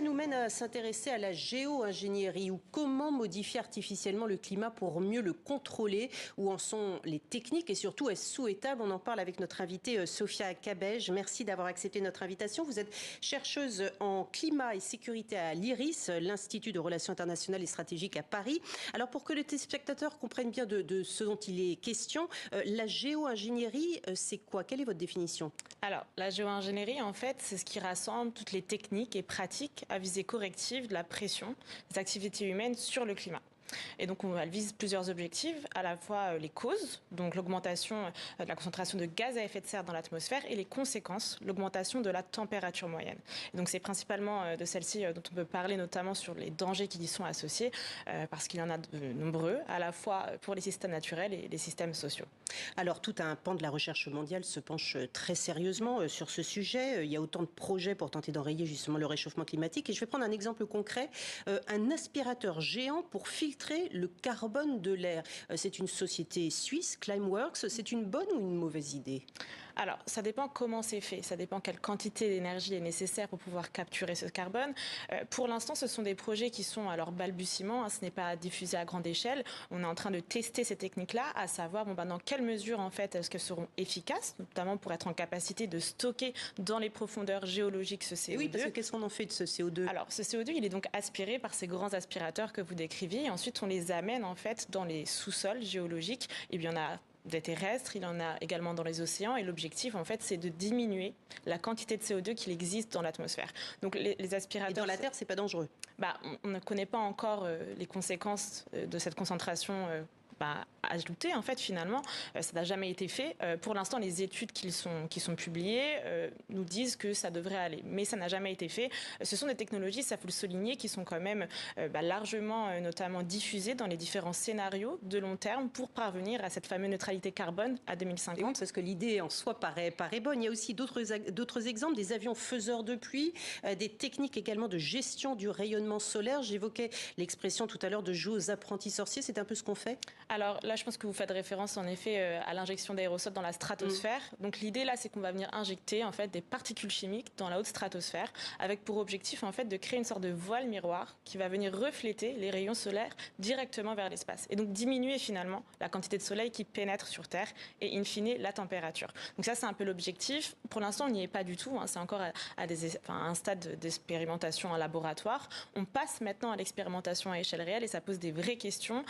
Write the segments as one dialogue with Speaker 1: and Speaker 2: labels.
Speaker 1: nous mène à s'intéresser à la géo-ingénierie ou comment modifier artificiellement le climat pour mieux le contrôler. Où en sont les techniques et surtout est-ce souhaitable? On en parle avec notre invitée Sophia Cabej. Merci d'avoir accepté notre invitation. Vous êtes chercheuse en climat et sécurité à l'IRIS, l'Institut de Relations internationales et stratégiques à Paris. Alors pour que les téléspectateurs comprennent bien de ce dont il est question, la géo-ingénierie, c'est quoi? Quelle est votre définition?
Speaker 2: Alors, la géo-ingénierie, en fait, c'est ce qui rassemble toutes les techniques et pratiques à visée corrective de la pression des activités humaines sur le climat. Et donc, elle vise plusieurs objectifs, à la fois les causes, donc l'augmentation de la concentration de gaz à effet de serre dans l'atmosphère, et les conséquences, l'augmentation de la température moyenne. Et donc, c'est principalement de celle-ci dont on peut parler, notamment sur les dangers qui y sont associés, parce qu'il y en a de nombreux, à la fois pour les systèmes naturels et les systèmes sociaux.
Speaker 1: Alors, tout un pan de la recherche mondiale se penche très sérieusement sur ce sujet. Il y a autant de projets pour tenter d'enrayer justement le réchauffement climatique. Et je vais prendre un exemple concret. Un aspirateur géant pour filtrer le carbone de l'air. C'est une société suisse, Climeworks. C'est une bonne ou une mauvaise idée?
Speaker 2: Alors, ça dépend comment c'est fait, ça dépend quelle quantité d'énergie est nécessaire pour pouvoir capturer ce carbone. Pour l'instant, ce sont des projets qui sont à leur balbutiement, ce n'est pas diffusé à grande échelle. On est en train de tester ces techniques-là, à savoir dans quelle mesure en fait est-ce qu'elles seront efficaces, notamment pour être en capacité de stocker dans les profondeurs géologiques ce CO2.
Speaker 1: Et oui, parce que qu'est-ce qu'on en fait de ce CO2?
Speaker 2: Alors, ce CO2, il est donc aspiré par ces grands aspirateurs que vous décriviez, et ensuite on les amène en fait dans les sous-sols géologiques. Et bien, il y en a des terrestres, il en a également dans les océans, et l'objectif en fait c'est de diminuer la quantité de CO2 qu'il existe dans l'atmosphère. Donc les aspirateurs.
Speaker 1: Et dans la Terre, c'est pas dangereux?
Speaker 2: On ne connaît pas encore les conséquences de cette concentration ajoutée en fait finalement. Ça n'a jamais été fait. Pour l'instant, les études qui sont publiées nous disent que ça devrait aller, mais ça n'a jamais été fait. Ce sont des technologies, ça faut le souligner, qui sont quand même largement notamment diffusées dans les différents scénarios de long terme pour parvenir à cette fameuse neutralité carbone à 2050.
Speaker 1: Et oui, parce que l'idée en soi paraît bonne. Il y a aussi d'autres exemples, des avions faiseurs de pluie, des techniques également de gestion du rayonnement solaire. J'évoquais l'expression tout à l'heure de jouer aux apprentis sorciers. C'est un peu ce qu'on fait?
Speaker 2: Alors là, je pense que vous faites référence en effet à l'injection d'aérosols dans la stratosphère. Donc l'idée là, c'est qu'on va venir injecter en fait des particules chimiques dans la haute stratosphère, avec pour objectif en fait de créer une sorte de voile miroir qui va venir refléter les rayons solaires directement vers l'espace, et donc diminuer finalement la quantité de soleil qui pénètre sur Terre et in fine la température. Donc ça, c'est un peu l'objectif. Pour l'instant, on n'y est pas du tout. C'est encore à un stade d'expérimentation en laboratoire. On passe maintenant à l'expérimentation à échelle réelle, et ça pose des vraies questions.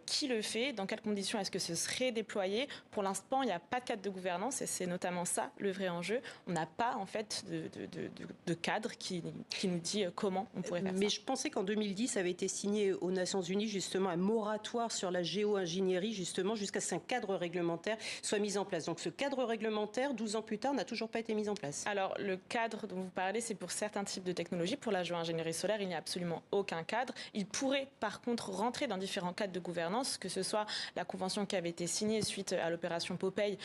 Speaker 2: Qui le fait? Dans quelles conditions est-ce que ce serait déployé? Pour l'instant, il n'y a pas de cadre de gouvernance, et c'est notamment ça le vrai enjeu. On n'a pas en fait de cadre qui nous dit comment on pourrait faire ça.
Speaker 1: Mais je pensais qu'en 2010 avait été signé aux Nations Unies justement un moratoire sur la géo-ingénierie, justement jusqu'à ce qu'un cadre réglementaire soit mis en place. Donc ce cadre réglementaire, 12 ans plus tard, n'a toujours pas été mis en place.
Speaker 2: Alors le cadre dont vous parlez, c'est pour certains types de technologies. Pour la géo-ingénierie solaire, il n'y a absolument aucun cadre. Il pourrait par contre rentrer dans différents cadres de gouvernance, que ce soit la convention qui avait été signée suite à l'opération Popeye,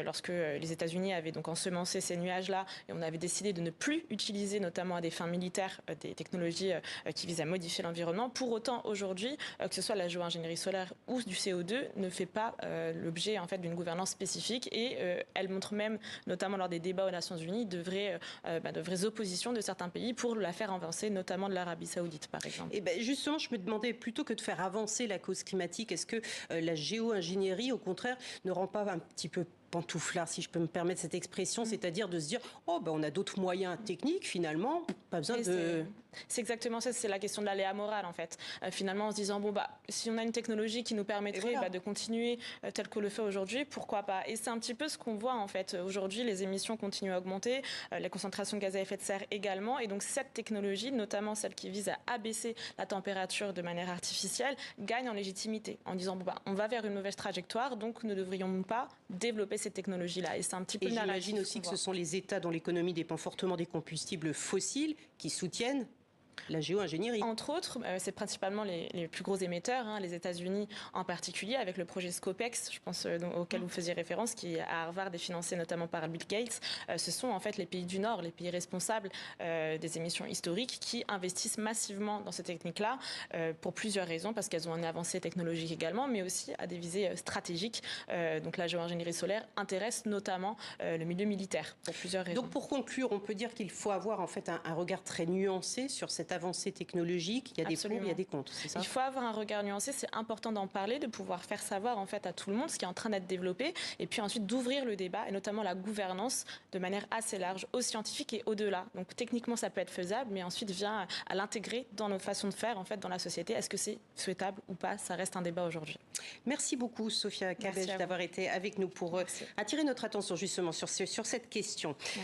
Speaker 2: lorsque les États-Unis avaient donc ensemencé ces nuages-là, et on avait décidé de ne plus utiliser, notamment à des fins militaires, des technologies qui visent à modifier l'environnement. Pour autant, aujourd'hui, que ce soit la géo-ingénierie solaire ou du CO2, ne fait pas l'objet en fait d'une gouvernance spécifique, et elle montre même, notamment lors des débats aux Nations Unies, de vraies oppositions de certains pays pour la faire avancer, notamment de l'Arabie Saoudite, par exemple.
Speaker 1: Et justement, je me demandais, plutôt que de faire avancer la cause climatique, est-ce que la géo-ingénierie, au contraire, ne rend pas un petit peu pantouflard, si je peux me permettre cette expression, c'est-à-dire de se dire on a d'autres moyens techniques, finalement, pas besoin de...
Speaker 2: C'est exactement ça, c'est la question de l'aléa moral en fait. Finalement, en se disant si on a une technologie qui nous permettrait de continuer tel que le fait aujourd'hui, pourquoi pas? Et c'est un petit peu ce qu'on voit en fait. Aujourd'hui, les émissions continuent à augmenter, les concentrations de gaz à effet de serre également, et donc cette technologie, notamment celle qui vise à abaisser la température de manière artificielle, gagne en légitimité, en disant on va vers une mauvaise trajectoire, donc ne devrions pas développer cette technologie-là. Et c'est un petit peu...
Speaker 1: Et j'imagine aussi que ce sont les États dont l'économie dépend fortement des combustibles fossiles qui soutiennent la géo-ingénierie.
Speaker 2: Entre autres, c'est principalement les plus gros émetteurs, les États-Unis en particulier, avec le projet Scopex, je pense, auquel vous faisiez référence, qui à Harvard est financé notamment par Bill Gates. Ce sont en fait les pays du Nord, les pays responsables des émissions historiques, qui investissent massivement dans ces techniques-là pour plusieurs raisons, parce qu'elles ont une avancée technologique également, mais aussi à des visées stratégiques. Donc la géo-ingénierie solaire intéresse notamment le milieu militaire pour plusieurs raisons.
Speaker 1: Donc pour conclure, on peut dire qu'il faut avoir en fait un regard très nuancé sur cette avancée technologique. Il y a des pour, il y a des contre, c'est ça ?
Speaker 2: Il faut avoir un regard nuancé, c'est important d'en parler, de pouvoir faire savoir en fait à tout le monde ce qui est en train d'être développé, et puis ensuite d'ouvrir le débat et notamment la gouvernance de manière assez large, aux scientifiques et au-delà. Donc techniquement ça peut être faisable, mais ensuite vient à l'intégrer dans nos façons de faire en fait dans la société. Est-ce que c'est souhaitable ou pas ? Ça reste un débat aujourd'hui.
Speaker 1: Merci beaucoup Sophia Cabej d'avoir été avec nous pour attirer notre attention justement sur cette question.